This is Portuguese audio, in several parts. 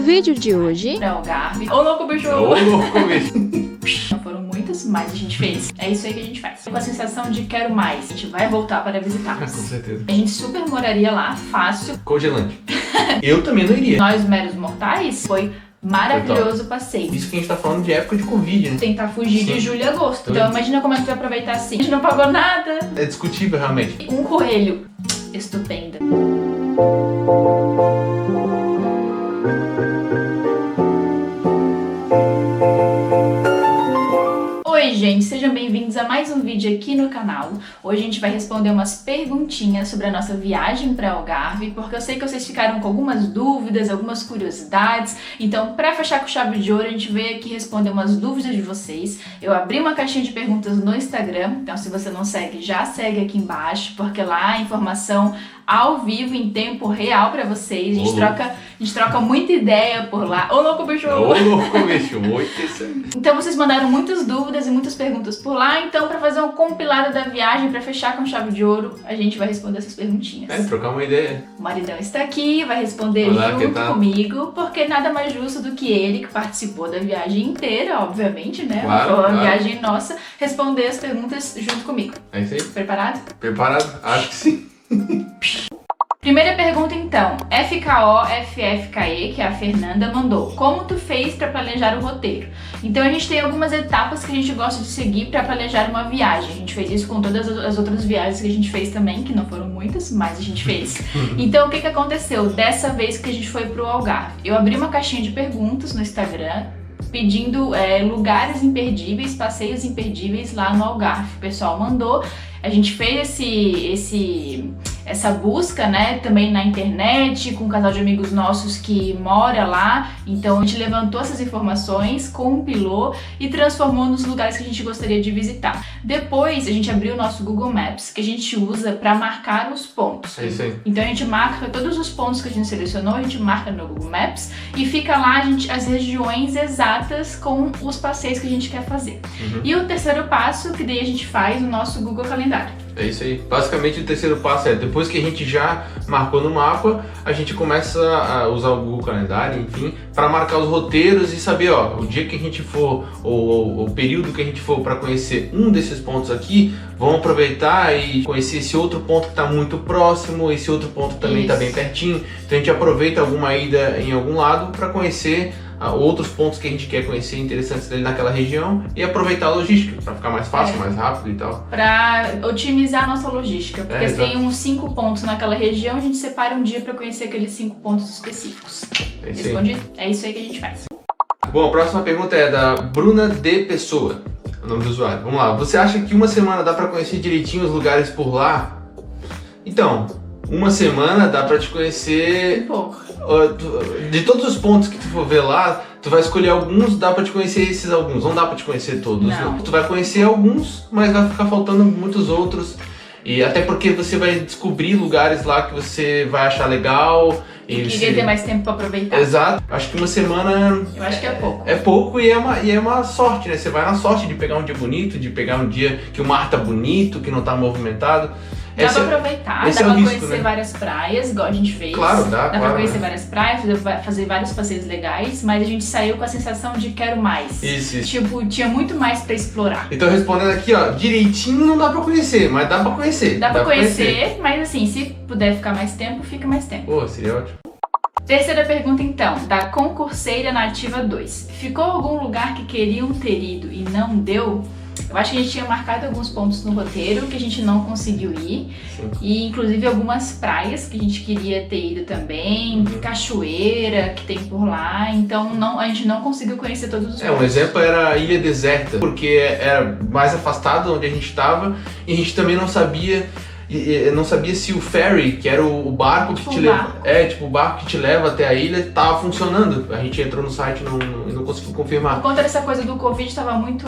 vídeo de hoje... Pra Algarve. Ô louco, bicho! Ô louco, bicho! Não foram muitas, mas a gente fez. É isso aí que a gente faz. Com a sensação de quero mais. A gente vai voltar para visitar. Com certeza. A gente super moraria lá, fácil. Congelante. Eu também não iria. Nós, meros mortais, foi maravilhoso o passeio. Isso que a gente tá falando de época de Covid, né? Tentar fugir de julho e agosto. Então imagina como é que tu vai aproveitar assim. A gente não pagou nada. É discutível, realmente. Um coelho. Estupenda. Oi gente, sejam bem-vindos a mais um vídeo aqui no canal. Hoje a gente vai responder umas perguntinhas sobre a nossa viagem para Algarve, porque eu sei que vocês ficaram com algumas dúvidas, algumas curiosidades. Então, para fechar com chave de ouro, a gente veio aqui responder umas dúvidas de vocês. Eu abri uma caixinha de perguntas no Instagram, então se você não segue, já segue aqui embaixo, porque lá a informação ao vivo, em tempo real pra vocês. A gente troca muita ideia por lá. Ô louco, bicho! Ô louco, bicho! Então vocês mandaram muitas dúvidas e muitas perguntas por lá. Então, pra fazer um compilado da viagem, pra fechar com chave de ouro, a gente vai responder essas perguntinhas. Trocar uma ideia. O maridão está aqui, vai responder Olá, junto comigo, porque nada mais justo do que ele, que participou da viagem inteira, obviamente, né? Claro, Foi uma viagem nossa, responder as perguntas junto comigo. É isso aí. Preparado? Preparado? Acho que sim. Primeira pergunta então, FKOFFKE, que é a Fernanda, mandou: como tu fez para planejar o roteiro? Então a gente tem algumas etapas que a gente gosta de seguir para planejar uma viagem. A gente fez isso com todas as outras viagens que a gente fez também, que não foram muitas, mas a gente fez. Então o que aconteceu dessa vez que a gente foi pro Algarve? Eu abri uma caixinha de perguntas no Instagram, pedindo lugares imperdíveis, passeios imperdíveis lá no Algarve. O pessoal mandou, a gente fez essa busca, né, também na internet, com um casal de amigos nossos que mora lá. Então a gente levantou essas informações, compilou e transformou nos lugares que a gente gostaria de visitar. Depois a gente abriu o nosso Google Maps, que a gente usa para marcar os pontos. É isso aí. Então a gente marca todos os pontos que a gente selecionou, a gente marca no Google Maps e fica lá as regiões exatas com os passeios que a gente quer fazer. E o terceiro passo, que daí a gente faz o nosso Google Calendário. É isso aí. Basicamente o terceiro passo é, depois que a gente já marcou no mapa, a gente começa a usar o Google Calendário, enfim, para marcar os roteiros e saber, ó, o dia que a gente for, ou o período que a gente for para conhecer um desses pontos aqui, vamos aproveitar e conhecer esse outro ponto que está muito próximo, esse outro ponto também está bem pertinho. Então a gente aproveita alguma ida em algum lado para conhecer outros pontos que a gente quer conhecer interessantes dele naquela região e aproveitar a logística, para ficar mais fácil, mais rápido e tal. Para otimizar a nossa logística, porque se tem uns 5 pontos naquela região, a gente separa um dia para conhecer aqueles 5 pontos específicos. Respondido? É isso aí que a gente faz. Bom, a próxima pergunta é da Bruna D. Pessoa, o nome do usuário. Vamos lá, você acha que uma semana dá para conhecer direitinho os lugares por lá? Então, uma semana dá para te conhecer... Um pouco. De todos os pontos que tu for ver lá, tu vai escolher alguns, dá pra te conhecer esses alguns, não dá pra te conhecer todos. Não. Tu vai conhecer alguns, mas vai ficar faltando muitos outros. E até porque você vai descobrir lugares lá que você vai achar legal. E queria ter mais tempo pra aproveitar. Exato. Acho que uma semana... Eu acho que é pouco. É pouco e é uma sorte, né? Você vai na sorte de pegar um dia bonito, de pegar um dia que o mar tá bonito, que não tá movimentado. Dá pra aproveitar, dá pra conhecer várias praias, igual a gente fez. Claro, dá pra conhecer várias praias, fazer vários passeios legais, mas a gente saiu com a sensação de quero mais. Isso. Tipo, tinha muito mais pra explorar. Então respondendo aqui, ó, direitinho não dá pra conhecer, mas dá pra conhecer. Dá pra conhecer, mas assim, se puder ficar mais tempo, fica mais tempo. Pô, seria ótimo. Terceira pergunta então, da Concurseira Nativa 2. Ficou algum lugar que queriam ter ido e não deu? Eu acho que a gente tinha marcado alguns pontos no roteiro que a gente não conseguiu ir. Sim. E inclusive algumas praias que a gente queria ter ido também, cachoeira que tem por lá, então a gente não conseguiu conhecer todos os pontos. Um exemplo era a Ilha Deserta, porque era mais afastado onde a gente estava e a gente também não sabia se o ferry, que era o barco que te leva, o barco que te leva até a ilha, estava funcionando. A gente entrou no site e não conseguiu confirmar. Por conta dessa coisa do Covid, estava muito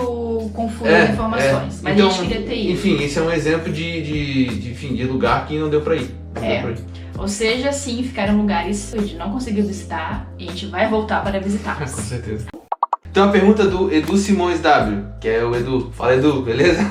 confuso as informações, mas então, a gente queria ter ido. Enfim, esse é um exemplo de lugar que não deu pra ir. Ou seja, sim, ficaram lugares que a gente não conseguiu visitar e a gente vai voltar para visitá-los. Com certeza. Então a pergunta do Edu Simões W, que é o Edu. Fala, Edu, beleza?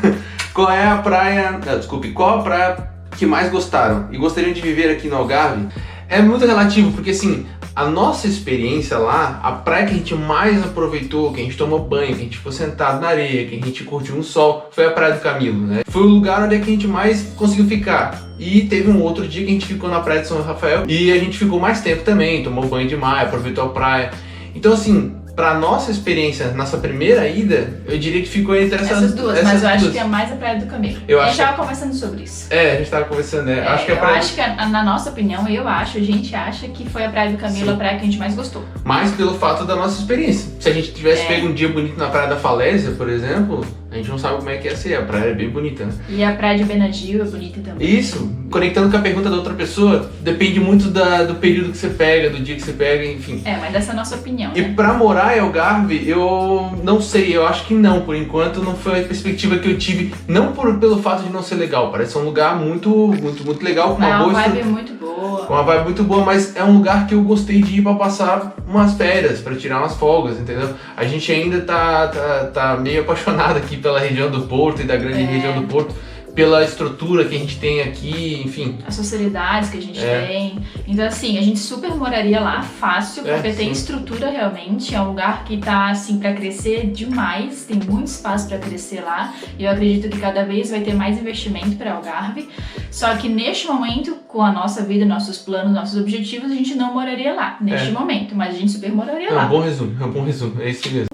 Qual a praia que mais gostaram e gostariam de viver aqui no Algarve? É muito relativo, porque assim, a nossa experiência lá, a praia que a gente mais aproveitou, que a gente tomou banho, que a gente ficou sentado na areia, que a gente curtiu um sol, foi a Praia do Camilo, né? Foi o lugar onde é que a gente mais conseguiu ficar. E teve um outro dia que a gente ficou na Praia de São Rafael e a gente ficou mais tempo também, tomou banho de mar, aproveitou a praia. Então assim, pra nossa experiência, nossa primeira ida, eu diria que ficou entre essas duas, mas eu acho que é mais a Praia do Camilo. A gente tava conversando sobre isso. A gente tava conversando, né? Acho que na nossa opinião, a gente acha que foi a Praia do Camilo. Sim. A praia que a gente mais gostou. Mais pelo fato da nossa experiência. Se a gente tivesse pego um dia bonito na Praia da Falésia, por exemplo, a gente não sabe como é que ia ser, a praia é bem bonita, né? E a Praia de Benagil é bonita também. Isso, conectando com a pergunta da outra pessoa, depende muito do período que você pega, do dia que você pega, enfim. Mas essa é a nossa opinião, né? E pra morar em Algarve, eu não sei, eu acho que não, por enquanto não foi a perspectiva que eu tive, não pelo fato de não ser legal, parece ser um lugar muito legal, com uma vibe muito boa. Com uma vibe muito boa, mas é um lugar que eu gostei de ir pra passar umas férias, pra tirar umas folgas, entendeu? A gente ainda tá meio apaixonado aqui pela região do Porto e da grande região do Porto, pela estrutura que a gente tem aqui, enfim. As facilidades que a gente tem. Então assim, a gente super moraria lá, fácil, porque tem estrutura realmente, é um lugar que tá assim pra crescer demais, tem muito espaço pra crescer lá, e eu acredito que cada vez vai ter mais investimento pra Algarve, só que neste momento, com a nossa vida, nossos planos, nossos objetivos, a gente não moraria lá, neste momento, mas a gente super moraria lá. É um bom resumo, é isso mesmo.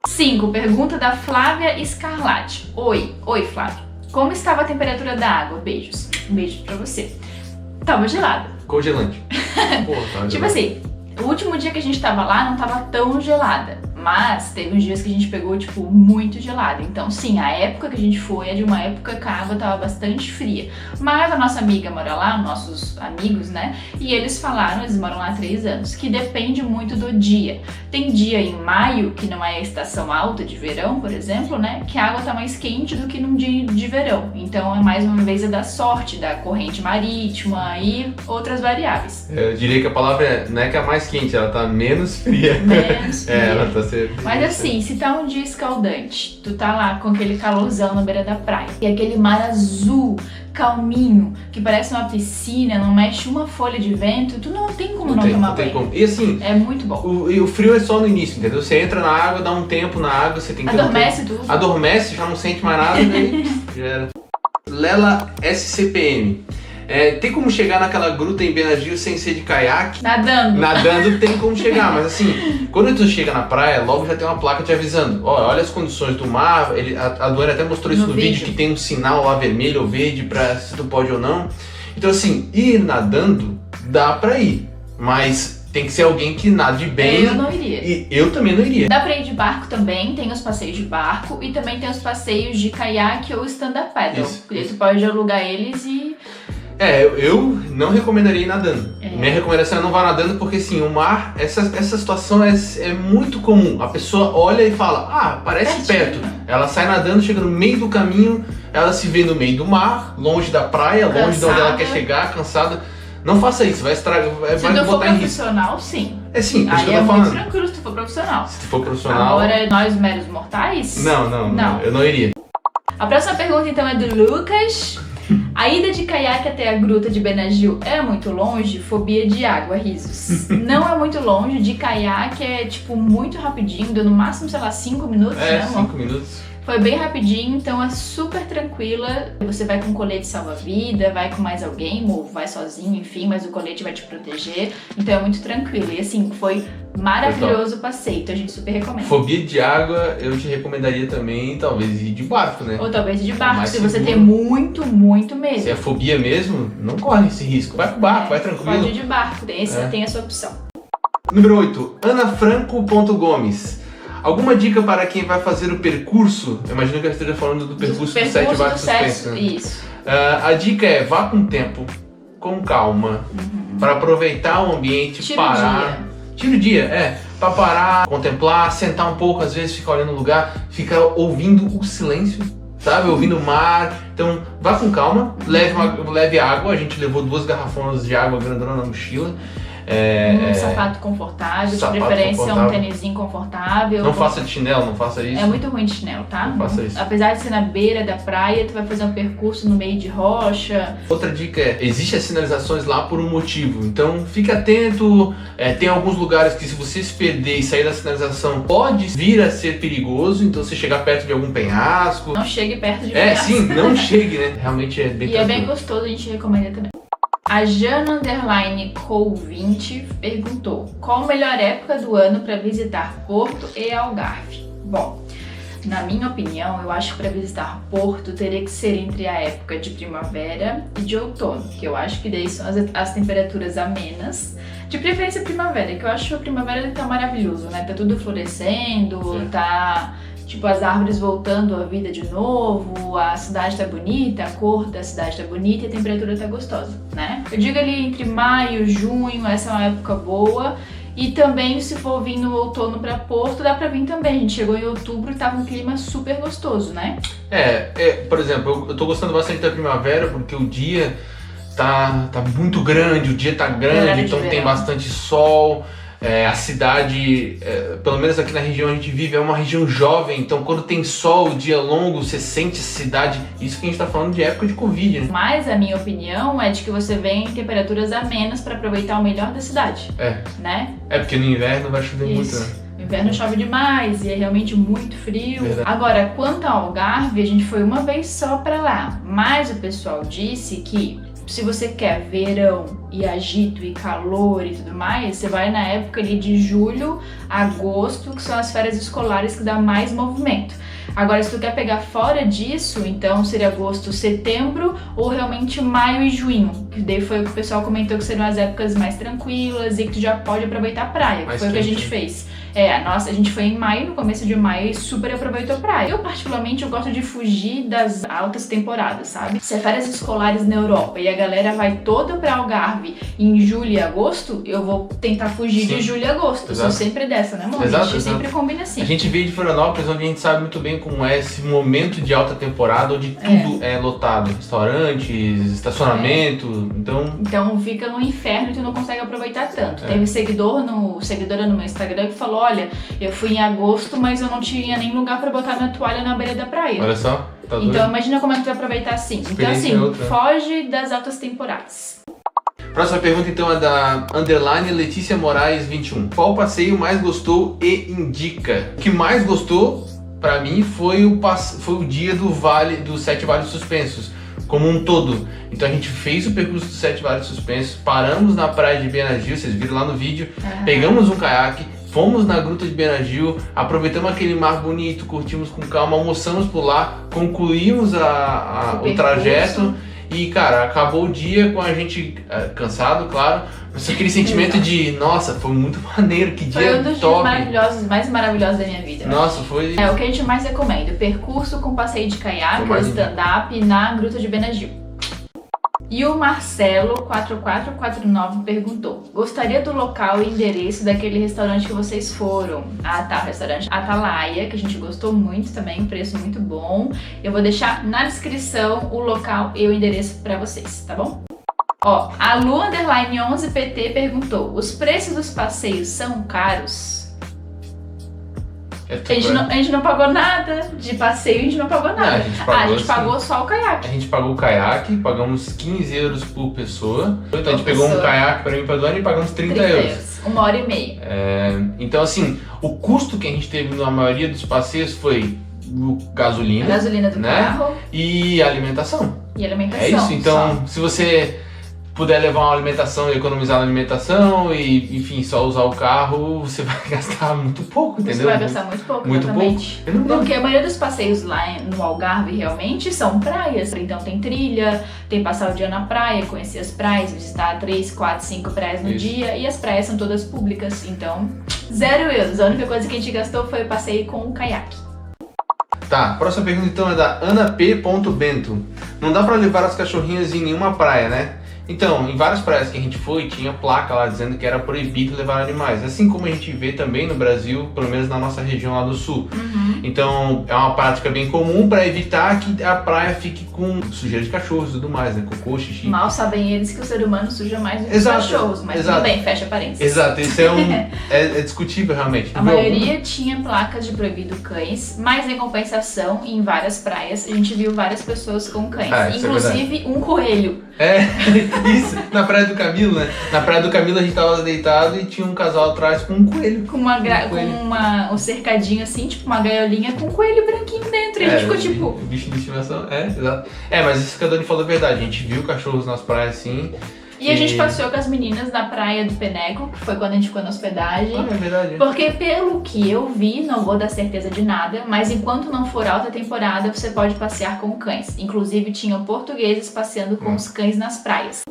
5. Pergunta da Flávia Scarlatti. Oi, Flávia. Como estava a temperatura da água? Beijos. Um beijo pra você. Tava gelada. Congelante. Porra, tava tipo assim, o último dia que a gente tava lá não tava tão gelada. Mas teve uns dias que a gente pegou, tipo, muito gelado. Então, sim, a época que a gente foi é de uma época que a água tava bastante fria. Mas a nossa amiga mora lá, nossos amigos, né? E eles falaram, eles moram lá há 3 anos, que depende muito do dia. Tem dia em maio, que não é a estação alta de verão, por exemplo, né? Que a água tá mais quente do que num dia de verão. Então, é mais uma vez da sorte, da corrente marítima e outras variáveis. Eu diria que a palavra não é que é mais quente, ela tá menos fria. Menos fria. Ela tá Mas assim, se tá um dia escaldante, tu tá lá com aquele calorzão na beira da praia e aquele mar azul, calminho, que parece uma piscina, não mexe uma folha de vento, tu não tem como não tomar banho. Como. E assim, é muito bom. O frio é só no início, entendeu? Você entra na água, dá um tempo na água, você tem que adormece tudo. Adormece, já não sente mais nada, daí já era. Lela SCPM. Tem como chegar naquela gruta em Benagil sem ser de caiaque? Nadando tem como chegar, mas assim, quando tu chega na praia, logo já tem uma placa te avisando. Olha as condições do mar, a Duane até mostrou isso no vídeo, que tem um sinal lá vermelho ou verde pra se tu pode ou não. Então assim, ir nadando dá pra ir, mas tem que ser alguém que nade bem. Eu não iria. E eu também não iria. Dá pra ir de barco também, tem os passeios de barco e também tem os passeios de caiaque ou stand-up paddle. Porque tu pode alugar eles e... eu não recomendaria ir nadando. Minha recomendação é não vá nadando porque, assim, o mar, essa situação é muito comum. A pessoa olha e fala, parece perto. Ela sai nadando, chega no meio do caminho, ela se vê no meio do mar, longe da praia, longe de onde ela quer chegar, cansada. Não faça isso, vai estragar, vai botar em risco. Se tu for profissional, sim. Sim, por isso que eu tô tô falando. Muito tranquilo se tu for profissional. Se tu for profissional... Agora, nós meros mortais? Não, eu não iria. A próxima pergunta, então, é do Lucas. A ida de caiaque até a gruta de Benagil é muito longe? Fobia de água, risos. Não é muito longe, de caiaque é tipo muito rapidinho, deu no máximo, sei lá, 5 minutos, né, amor? 5 minutos. Foi bem rapidinho, então é super tranquila. Você vai com colete salva-vida, vai com mais alguém, ou vai sozinho, enfim, mas o colete vai te proteger. Então é muito tranquilo. E assim, foi maravilhoso o passeio, então a gente super recomenda. Fobia de água, eu te recomendaria também, talvez, ir de barco, né? Ou talvez ir de barco, se você tem muito medo. Se é fobia mesmo, não corre esse risco. Vai pro barco, vai tranquilo. Pode ir de barco, tem essa opção. Número 8. anafranco.gomes. Alguma dica para quem vai fazer o percurso? Eu imagino que eu esteja falando do percurso do 7 barcos suspensos, né? Isso. A dica é, vá com tempo, com calma, para aproveitar o ambiente, parar. Tira o dia, para parar, contemplar, sentar um pouco, às vezes ficar olhando o lugar, ficar ouvindo o silêncio, sabe? Ouvindo o mar. Então, vá com calma, leve água, a gente levou 2 garrafonas de água grandona na mochila. Um sapato confortável, de preferência um tênisinho confortável. Não faça de chinelo, não faça isso. É muito ruim de chinelo, tá? Não faça isso. Apesar de ser na beira da praia, tu vai fazer um percurso no meio de rocha. Outra dica é, existem as sinalizações lá por um motivo, então fique atento. Tem alguns lugares que se você se perder e sair da sinalização, pode vir a ser perigoso, então você chegar perto de algum penhasco. Não chegue perto de penhasco. Sim, não chegue, né? Realmente é bem tranquilo. E é bem gostoso, a gente recomenda também. A Jana_Col20 perguntou: qual a melhor época do ano para visitar Porto e Algarve? Bom, na minha opinião, eu acho que para visitar Porto teria que ser entre a época de primavera e de outono, que eu acho que daí são as temperaturas amenas. De preferência primavera, que eu acho que a primavera tá maravilhoso, né? Tá tudo florescendo, tá... Tipo, as árvores voltando à vida de novo, a cidade tá bonita, a cor da cidade tá bonita e a temperatura tá gostosa, né? Eu digo ali entre maio, junho, essa é uma época boa. E também, se for vir no outono pra Porto, dá pra vir também. A gente chegou em outubro e tava um clima super gostoso, né? Por exemplo, eu tô gostando bastante da primavera porque o dia tá muito grande, o dia tá grande, então tem bastante sol. A cidade, pelo menos aqui na região a gente vive, é uma região jovem, então quando tem sol, o dia longo, você sente a cidade. Isso que a gente tá falando de época de Covid, né? Mas a minha opinião é de que você vem em temperaturas amenas para aproveitar o melhor da cidade. Né? Porque no inverno vai chover muito, né? No inverno chove demais e é realmente muito frio. Verdade. Agora, quanto ao Algarve, a gente foi uma vez só para lá, mas o pessoal disse que se você quer verão e agito e calor e tudo mais, você vai na época ali de julho, agosto, que são as férias escolares que dá mais movimento. Agora, se tu quer pegar fora disso, então seria agosto, setembro ou realmente maio e junho, que daí foi o que o pessoal comentou que seriam as épocas mais tranquilas e que tu já pode aproveitar a praia, que foi o que a gente fez. A gente foi em maio, no começo de maio, e super aproveitou a praia. Eu, particularmente, eu gosto de fugir das altas temporadas, sabe? Se é férias escolares na Europa e a galera vai toda pra Algarve em julho e agosto, eu vou tentar fugir de julho e agosto. Exato. Eu sou sempre dessa, né, amor? A gente sempre combina assim. A gente veio de Florianópolis, onde a gente sabe muito bem como é esse momento de alta temporada, onde tudo é lotado. Restaurantes, estacionamento, Então fica no inferno e tu não consegue aproveitar tanto. Teve seguidora no meu Instagram que falou: olha, eu fui em agosto, mas eu não tinha nem lugar pra botar minha toalha na beira da praia. Olha só, tá doido. Então imagina como é que tu vai aproveitar assim. Então assim, foge das altas temporadas. Próxima pergunta então é da _Letícia Moraes 21. Qual passeio mais gostou e indica? O que mais gostou pra mim foi o dia dos 7 Vales Suspensos, como um todo. Então a gente fez o percurso dos 7 Vales Suspensos, paramos na praia de Benagil, vocês viram lá no vídeo, pegamos um caiaque, fomos na gruta de Benagil, aproveitamos aquele mar bonito, curtimos com calma, almoçamos por lá, concluímos o trajeto e, cara, acabou o dia com a gente cansado, claro, mas aquele sentimento de, nossa, foi muito maneiro, que dia top. Foi um dos dias mais maravilhosos da minha vida. Nossa, foi... É o que a gente mais recomenda, percurso com passeio de caiaque, stand-up na gruta de Benagil. E o Marcelo 4449 perguntou: gostaria do local e endereço daquele restaurante que vocês foram? O restaurante Atalaia, que a gente gostou muito também, preço muito bom. Eu vou deixar na descrição o local e o endereço pra vocês, tá bom? A Lu_11PT perguntou: os preços dos passeios são caros? A gente não pagou nada de passeio, a gente não pagou nada. A gente pagou só o caiaque. A gente pagou o caiaque, pagamos 15 euros por pessoa. Então a gente pegou um caiaque pra mim e pra Duane e pagamos 30 euros. 1h30. Então assim, o custo que a gente teve na maioria dos passeios foi gasolina. A gasolina do carro. E alimentação. É isso, então se você puder levar uma alimentação e economizar na alimentação e, enfim, só usar o carro, você vai gastar muito pouco, entendeu? Você vai gastar muito pouco, exatamente. Porque a maioria dos passeios lá no Algarve realmente são praias. Então tem trilha, tem passar o dia na praia, conhecer as praias, visitar 3, 4, 5 praias no dia, e as praias são todas públicas, então 0 euros. A única coisa que a gente gastou foi o passeio com o caiaque. Tá, próxima pergunta então é da Ana P. Bento. Não dá pra levar as cachorrinhas em nenhuma praia, né? Então, em várias praias que a gente foi, tinha placa lá dizendo que era proibido levar animais. Assim como a gente vê também no Brasil, pelo menos na nossa região lá do sul. Então, é uma prática bem comum para evitar que a praia fique com sujeira de cachorros e tudo mais, né? Cocô, xixi. Mal sabem eles que o ser humano suja mais do que os cachorros, mas tudo bem, fecha parênteses. Exato, isso é discutível realmente. A maioria tinha placas de proibido cães, mas em compensação, em várias praias, a gente viu várias pessoas com cães. Inclusive um coelho. Isso, na Praia do Camilo, né? Na Praia do Camilo a gente tava deitado e tinha um casal atrás com um coelho. Com um cercadinho assim, tipo uma gaiolinha com um coelho branquinho dentro. E a gente ficou tipo... O bicho de estimação, exato. Mas isso que a Dani falou é verdade, a gente viu cachorros nas praias assim. E a gente passeou com as meninas na praia do Peneco, que foi quando a gente ficou na hospedagem. É verdade. Porque pelo que eu vi, não vou dar certeza de nada, mas enquanto não for alta temporada, você pode passear com cães. Inclusive tinham portugueses passeando com os cães nas praias.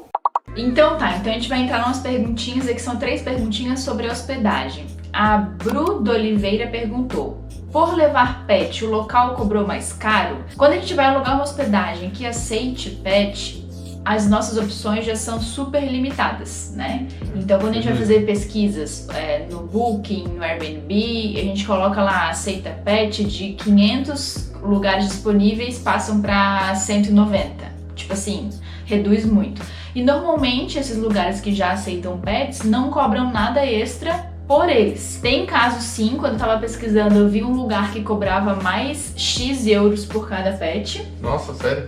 Então a gente vai entrar umas perguntinhas aqui, são 3 perguntinhas sobre a hospedagem. A Bru de Oliveira perguntou: por levar pet, o local cobrou mais caro? Quando a gente vai alugar uma hospedagem que aceite pet, as nossas opções já são super limitadas, né? Então, quando a gente vai fazer pesquisas no Booking, no Airbnb, a gente coloca lá aceita pet, de 500 lugares disponíveis passam para 190. Tipo assim, reduz muito. E normalmente esses lugares que já aceitam pets não cobram nada extra por eles. Tem casos sim, quando eu tava pesquisando eu vi um lugar que cobrava mais X euros por cada pet. Nossa, sério?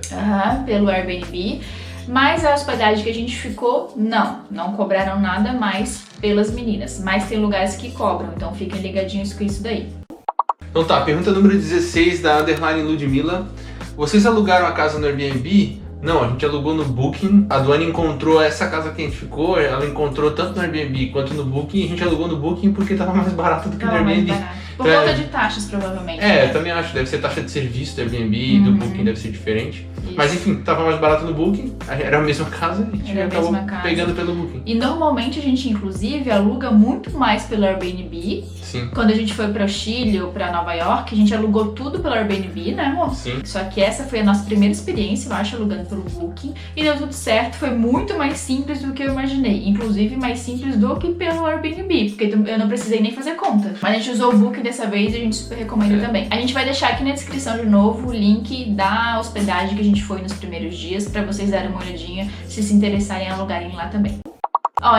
Pelo Airbnb. Mas a hospedagem que a gente ficou, não cobraram nada mais pelas meninas. Mas tem lugares que cobram, então fiquem ligadinhos com isso daí. Então tá, pergunta número 16 da Underline Ludmilla. Vocês alugaram a casa no Airbnb? Não, a gente alugou no Booking. A Duane encontrou essa casa que a gente ficou, ela encontrou tanto no Airbnb quanto no Booking. A gente alugou no Booking porque tava mais barato do que no Airbnb. Por conta de taxas, provavelmente. Eu também acho. Deve ser taxa de serviço do Airbnb e do Booking deve ser diferente. Isso. Mas enfim, tava mais barato no Booking, era a mesma casa e a gente acabou pegando pelo Booking. E normalmente a gente, inclusive, aluga muito mais pelo Airbnb. Sim. Quando a gente foi para o Chile ou para Nova York, a gente alugou tudo pelo Airbnb, né, amor? Sim. Só que essa foi a nossa primeira experiência, eu acho, alugando pelo Booking. E deu tudo certo, foi muito mais simples do que eu imaginei. Inclusive, mais simples do que pelo Airbnb, porque eu não precisei nem fazer conta. Mas a gente usou o Booking dessa vez e a gente super recomenda também. A gente vai deixar aqui na descrição de novo o link da hospedagem que a gente foi nos primeiros dias, para vocês darem uma olhadinha, se interessarem em alugarem lá também.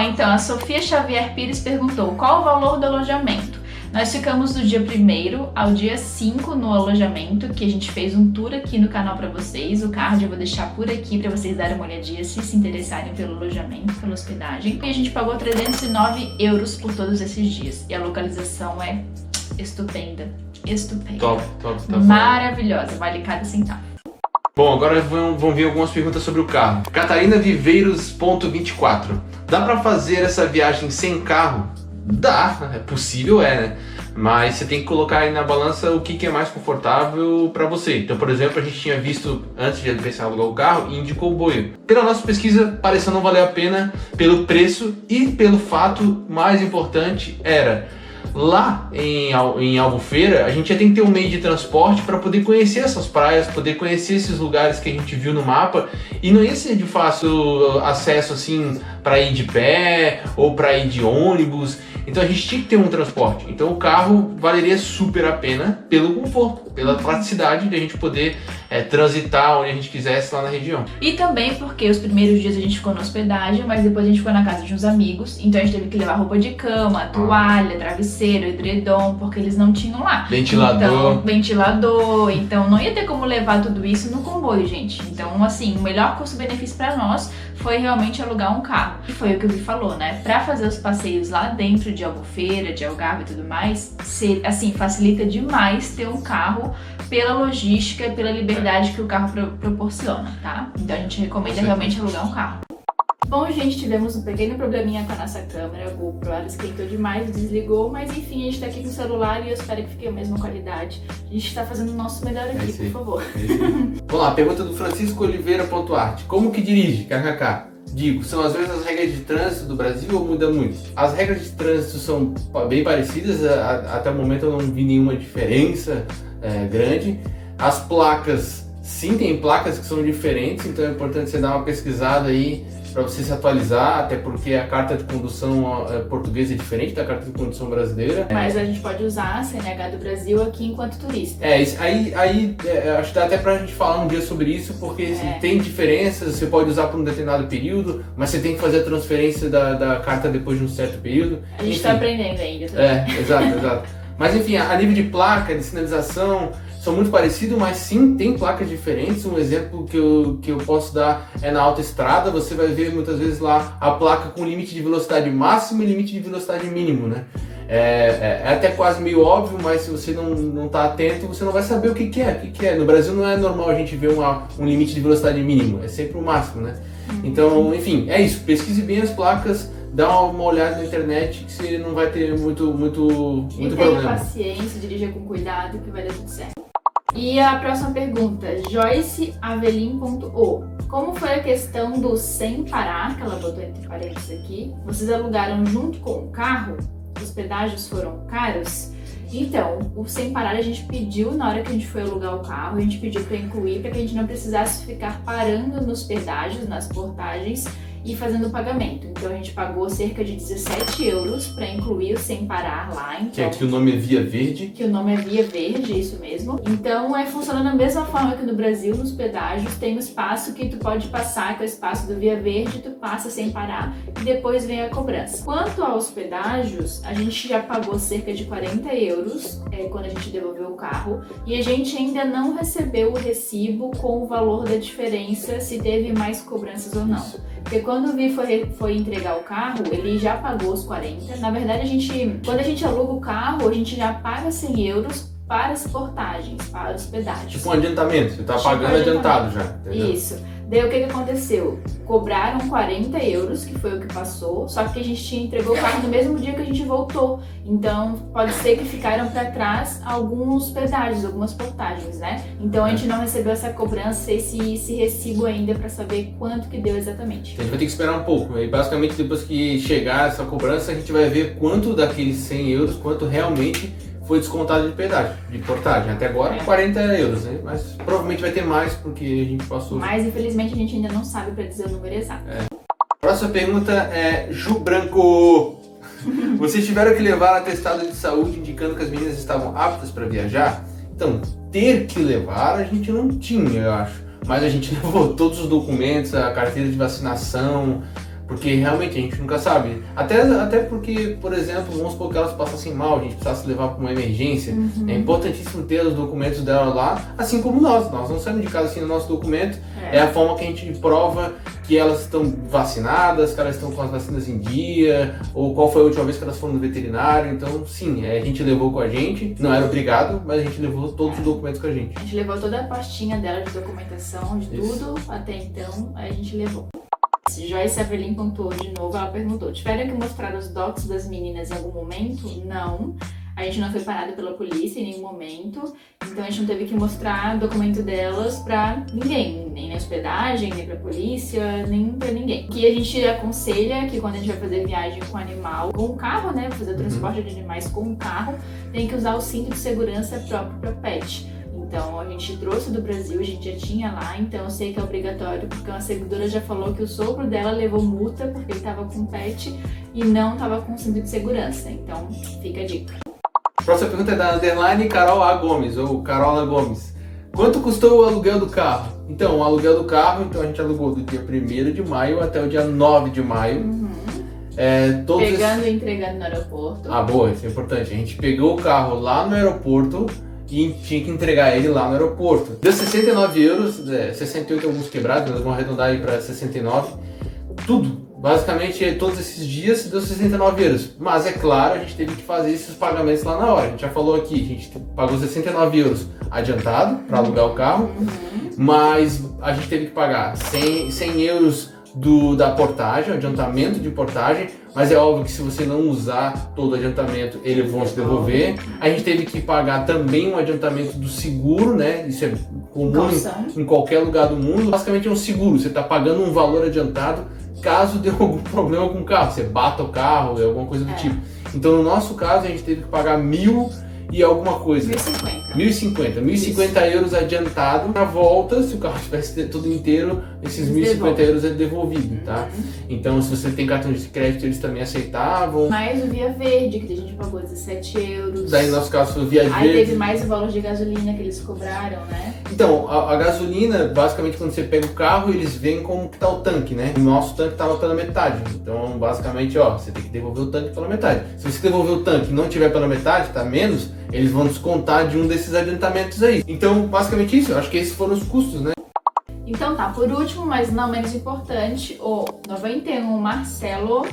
Então, a Sofia Xavier Pires perguntou: qual o valor do alojamento? Nós ficamos do dia 1º ao dia 5 no alojamento, que a gente fez um tour aqui no canal pra vocês. O card eu vou deixar por aqui pra vocês darem uma olhadinha se interessarem pelo alojamento, pela hospedagem. E a gente pagou 309 euros por todos esses dias. E a localização é estupenda. Top. Maravilhosa, vale cada centavo. Bom, agora vão vir algumas perguntas sobre o carro. Catarina Viveiros.24. Dá pra fazer essa viagem sem carro? Dá, é possível, né? Mas você tem que colocar aí na balança o que é mais confortável para você. Então, por exemplo, a gente tinha visto, antes de pensar em alugar o carro, Indy Cowboy. Pela nossa pesquisa, pareceu não valer a pena pelo preço e pelo fato mais importante era... Lá em Albufeira, a gente já tem que ter um meio de transporte para poder conhecer essas praias, poder conhecer esses lugares que a gente viu no mapa, e não ia ser de fácil acesso assim para ir de pé ou para ir de ônibus. Então a gente tinha que ter um transporte. Então o carro valeria super a pena pelo conforto, pela praticidade de a gente poder transitar onde a gente quisesse lá na região. E também porque os primeiros dias a gente ficou na hospedagem, mas depois a gente ficou na casa de uns amigos, então a gente teve que levar roupa de cama, toalha, travesseiro, edredom, porque eles não tinham lá. Ventilador, então não ia ter como levar tudo isso no comboio, gente. Então, assim, o melhor custo-benefício para nós foi realmente alugar um carro. E foi o que o Vi falou, né? Pra fazer os passeios lá dentro de Albufeira, de Algarve e tudo mais, facilita demais ter um carro pela logística e pela liberdade que o carro proporciona, tá? Então a gente recomenda realmente alugar um carro. Bom, gente, tivemos um pequeno probleminha com a nossa câmera, a GoPro, ela esquentou demais, desligou, mas enfim, a gente tá aqui com o celular e eu espero que fique a mesma qualidade. A gente tá fazendo o nosso melhor aqui, por favor. Vamos lá, pergunta do Francisco Oliveira.art. Como que dirige? KKK. Digo, são as mesmas regras de trânsito do Brasil ou muda muito? As regras de trânsito são bem parecidas, até o momento eu não vi nenhuma diferença grande. As placas, sim, tem placas que são diferentes, então é importante você dar uma pesquisada aí para você se atualizar, até porque a carta de condução portuguesa é diferente da carta de condução brasileira. Mas a gente pode usar a CNH do Brasil aqui enquanto turista. Acho que dá até pra gente falar um dia sobre isso, porque tem diferenças, você pode usar por um determinado período, mas você tem que fazer a transferência da carta depois de um certo período. A gente está aprendendo ainda. Exato. Mas enfim, a nível de placa, de sinalização, são muito parecidos, mas sim, tem placas diferentes. Um exemplo que eu posso dar é na autoestrada. Você vai ver muitas vezes lá a placa com limite de velocidade máximo e limite de velocidade mínimo, né? É até quase meio óbvio, mas se você não está atento, você não vai saber o que é. No Brasil não é normal a gente ver um limite de velocidade mínimo, é sempre o máximo, né? Então, enfim, é isso. Pesquise bem as placas, dá uma olhada na internet que você não vai ter muito tenha problema. Paciência, dirija com cuidado que vai dar tudo certo. E a próxima pergunta, joyceavelin.o. Como foi a questão do sem parar, que ela botou entre parênteses aqui? Vocês alugaram junto com o carro? Os pedágios foram caros? Então, o sem parar a gente pediu na hora que a gente foi alugar o carro, a gente pediu para incluir para que a gente não precisasse ficar parando nos pedágios, nas portagens e fazendo o pagamento. Então a gente pagou cerca de 17 euros para incluir o sem parar lá. Então, que aqui o nome é Via Verde. Que o nome é Via Verde, isso mesmo. Então funciona da mesma forma que no Brasil, nos pedágios, tem um espaço que tu pode passar, que é o espaço do Via Verde, tu passa sem parar e depois vem a cobrança. Quanto aos pedágios, a gente já pagou cerca de 40 euros quando a gente devolveu o carro e a gente ainda não recebeu o recibo com o valor da diferença, se teve mais cobranças ou não. Porque quando o Vi foi entregar o carro, ele já pagou os 40. Na verdade, quando a gente aluga o carro, a gente já paga 100 euros para as portagens, para os pedágios. Tipo um adiantamento, você está pagando adiantado já. Entendeu? Isso. Daí o que aconteceu? Cobraram 40 euros, que foi o que passou, só que a gente entregou o carro no mesmo dia que a gente voltou. Então pode ser que ficaram para trás alguns pedágios, algumas portagens, né? Então a gente não recebeu essa cobrança, esse recibo ainda para saber quanto que deu exatamente. A gente vai ter que esperar um pouco. E basicamente depois que chegar essa cobrança, a gente vai ver quanto daqueles 100 euros, quanto realmente foi descontado de pedágio, de portagem. Até agora 40 euros, né? Mas provavelmente vai ter mais porque a gente passou. Mas infelizmente a gente ainda não sabe para dizer o número exato. Próxima pergunta é Ju Branco. Vocês tiveram que levar atestado de saúde indicando que as meninas estavam aptas para viajar? Então, ter que levar a gente não tinha, eu acho. Mas a gente levou todos os documentos, a carteira de vacinação, porque realmente a gente nunca sabe. Até porque, por exemplo, vamos supor que elas passassem mal, a gente precisasse levar para uma emergência. É importantíssimo ter os documentos dela lá, assim como nós. Nós não saímos de casa sem o nosso documento. É a forma que a gente prova que elas estão vacinadas, que elas estão com as vacinas em dia, ou qual foi a última vez que elas foram no veterinário. Então, sim, a gente levou com a gente. Não era obrigado, mas a gente levou todos os documentos com a gente. A gente levou toda a pastinha dela de documentação, de tudo. Até então, a gente levou. Joyce Avelin pontuou de novo, ela perguntou: tiveram que mostrar os docs das meninas em algum momento? Não, a gente não foi parado pela polícia em nenhum momento, então a gente não teve que mostrar documento delas pra ninguém, nem na hospedagem, nem pra polícia, nem pra ninguém. O que a gente aconselha que quando a gente vai fazer viagem com animal, com o carro, né, fazer transporte de animais com o carro, tem que usar o cinto de segurança próprio pra pet. Então a gente trouxe do Brasil, a gente já tinha lá, então eu sei que é obrigatório, porque uma seguidora já falou que o sogro dela levou multa porque ele estava com pet e não estava com cinto de segurança, então fica a dica. Próxima pergunta é da underline Carol A. Gomes, ou Carola Gomes. Quanto custou o aluguel do carro? Então, o aluguel do carro, a gente alugou do dia 1º de maio até o dia 9 de maio. Pegando e entregando no aeroporto. Boa, isso é importante. A gente pegou o carro lá no aeroporto e tinha que entregar ele lá no aeroporto. Deu 69 euros, 68 alguns quebrados, nós vamos arredondar aí para 69. Tudo, basicamente, todos esses dias deu 69 euros. Mas é claro, a gente teve que fazer esses pagamentos lá na hora. A gente já falou aqui, a gente pagou 69 euros adiantado para alugar o carro, mas a gente teve que pagar 100 euros da portagem, adiantamento de portagem, mas é óbvio que se você não usar todo o adiantamento, eles vão se devolver. A gente teve que pagar também um adiantamento do seguro, né? Isso é comum em qualquer lugar do mundo. Basicamente é um seguro, você está pagando um valor adiantado caso dê algum problema com o carro, você bata o carro, alguma coisa do tipo. Então no nosso caso a gente teve que pagar 1.000 e alguma coisa. 1.050. 1.050 euros adiantado. Na volta, se o carro estivesse tudo inteiro, esses 1.050 euros é devolvido, tá? Então, se você tem cartão de crédito, eles também aceitavam. Mais o Via Verde, que a gente pagou 17 euros. Daí, no nosso caso, foi o Via Verde. Aí teve mais o valor de gasolina que eles cobraram, né? Então, a gasolina, basicamente, quando você pega o carro, eles veem como que tá o tanque, né? O nosso tanque tava pela metade. Então, basicamente, ó, você tem que devolver o tanque pela metade. Se você devolver o tanque e não tiver pela metade, tá menos, eles vão descontar de um desses adiantamentos aí. Então, basicamente isso. Eu acho que esses foram os custos, né? Então tá, por último, mas não menos importante, o 91 Marcelo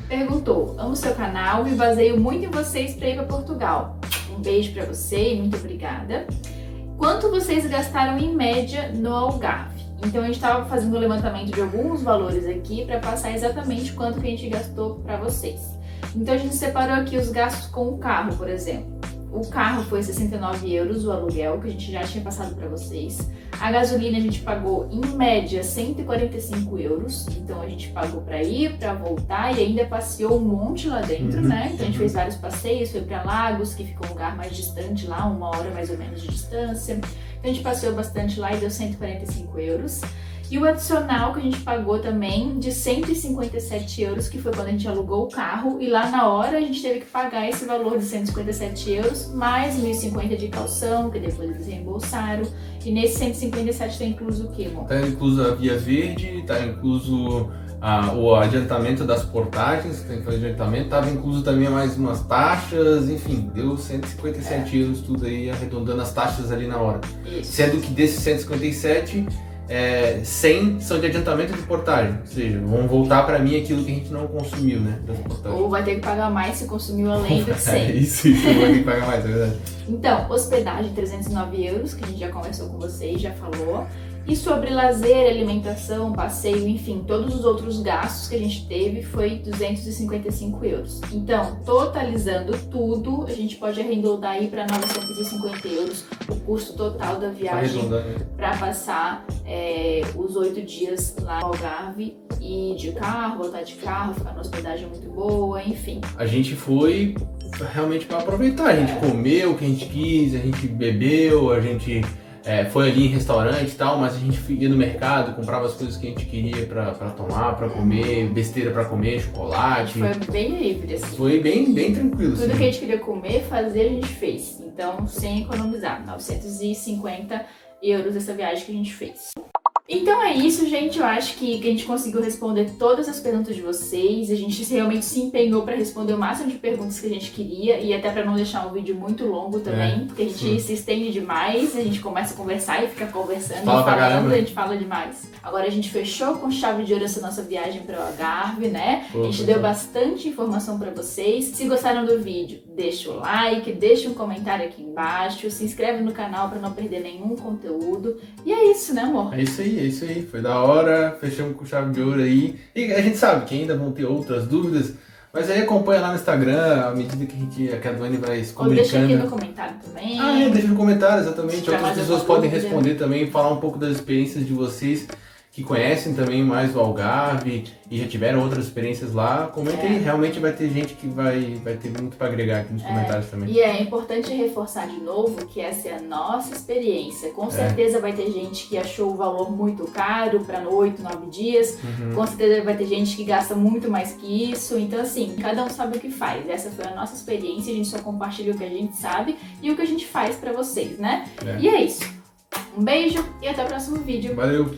perguntou: amo seu canal, me baseio muito em vocês para ir para Portugal. Um beijo para você e muito obrigada. Quanto vocês gastaram em média no Algarve? Então a gente estava fazendo o levantamento de alguns valores aqui para passar exatamente quanto que a gente gastou para vocês. Então a gente separou aqui os gastos com o carro, por exemplo. O carro foi 69 euros, o aluguel, que a gente já tinha passado para vocês. A gasolina a gente pagou, em média, 145 euros. Então a gente pagou para ir, para voltar e ainda passeou um monte lá dentro, né? Então a gente fez vários passeios, foi para Lagos, que ficou um lugar mais distante lá, 1 hora mais ou menos de distância. Então a gente passeou bastante lá e deu 145 euros. E o adicional que a gente pagou também de 157 euros, que foi quando a gente alugou o carro. E lá na hora a gente teve que pagar esse valor de 157 euros, mais 1.050 de calção, que depois eles reembolsaram. E nesse 157 tá incluso o quê, amor? Tá incluso a Via Verde, tá incluso o adiantamento das portagens, tem que fazer adiantamento, tava incluso também mais umas taxas, enfim, deu 157 euros tudo aí, arredondando as taxas ali na hora. Isso. Sendo que desses 157... 100 são de adiantamento de portagem, ou seja, vão voltar para mim aquilo que a gente não consumiu, né, das portagens. Ou vai ter que pagar mais se consumiu além do 100. Isso, vai ter que pagar mais, é verdade. Então, hospedagem 309 euros, que a gente já conversou com vocês, já falou. E sobre lazer, alimentação, passeio, enfim, todos os outros gastos que a gente teve foi 255 euros. Então, totalizando tudo, a gente pode arredondar aí para 950 euros o custo total da viagem para passar os 8 dias lá no Algarve e de carro, voltar de carro, ficar numa hospedagem muito boa, enfim. A gente foi realmente para aproveitar, a gente comeu o que a gente quis, a gente bebeu, a gente... foi ali em restaurante e tal, mas a gente ia no mercado, comprava as coisas que a gente queria pra tomar, pra comer, besteira pra comer, chocolate. Foi bem livre, assim. Foi bem tranquilo. Tudo assim. que a gente queria comer, fazer, a gente fez. Então, sem economizar. 950 euros essa viagem que a gente fez. Então é isso, gente. Eu acho que a gente conseguiu responder todas as perguntas de vocês. A gente realmente se empenhou para responder o máximo de perguntas que a gente queria e até para não deixar um vídeo muito longo também, porque a gente se estende demais, a gente começa a conversar e fica conversando e falando, a gente fala demais. Agora a gente fechou com chave de ouro essa nossa viagem para o Algarve, né? A gente deu bastante informação para vocês. Se gostaram do vídeo, deixa o like, deixa um comentário aqui embaixo, se inscreve no canal para não perder nenhum conteúdo. E é isso, né, amor? É isso aí, foi da hora, fechamos com chave de ouro aí. E a gente sabe que ainda vão ter outras dúvidas, mas aí acompanha lá no Instagram, à medida que a Duane vai se comunicando. Ou deixa aqui no comentário também. Deixa no comentário, exatamente. Pra Outras pessoas podem responder também, falar um pouco das experiências de vocês, que conhecem também mais o Algarve e já tiveram outras experiências lá. Comenta aí, realmente vai ter gente que vai ter muito para agregar aqui nos comentários também. E é importante reforçar de novo que essa é a nossa experiência. Com certeza vai ter gente que achou o valor muito caro para 8, 9 dias. Com certeza vai ter gente que gasta muito mais que isso. Então assim, cada um sabe o que faz. Essa foi a nossa experiência, a gente só compartilha o que a gente sabe e o que a gente faz para vocês, né? E é isso. Um beijo e até o próximo vídeo. Valeu!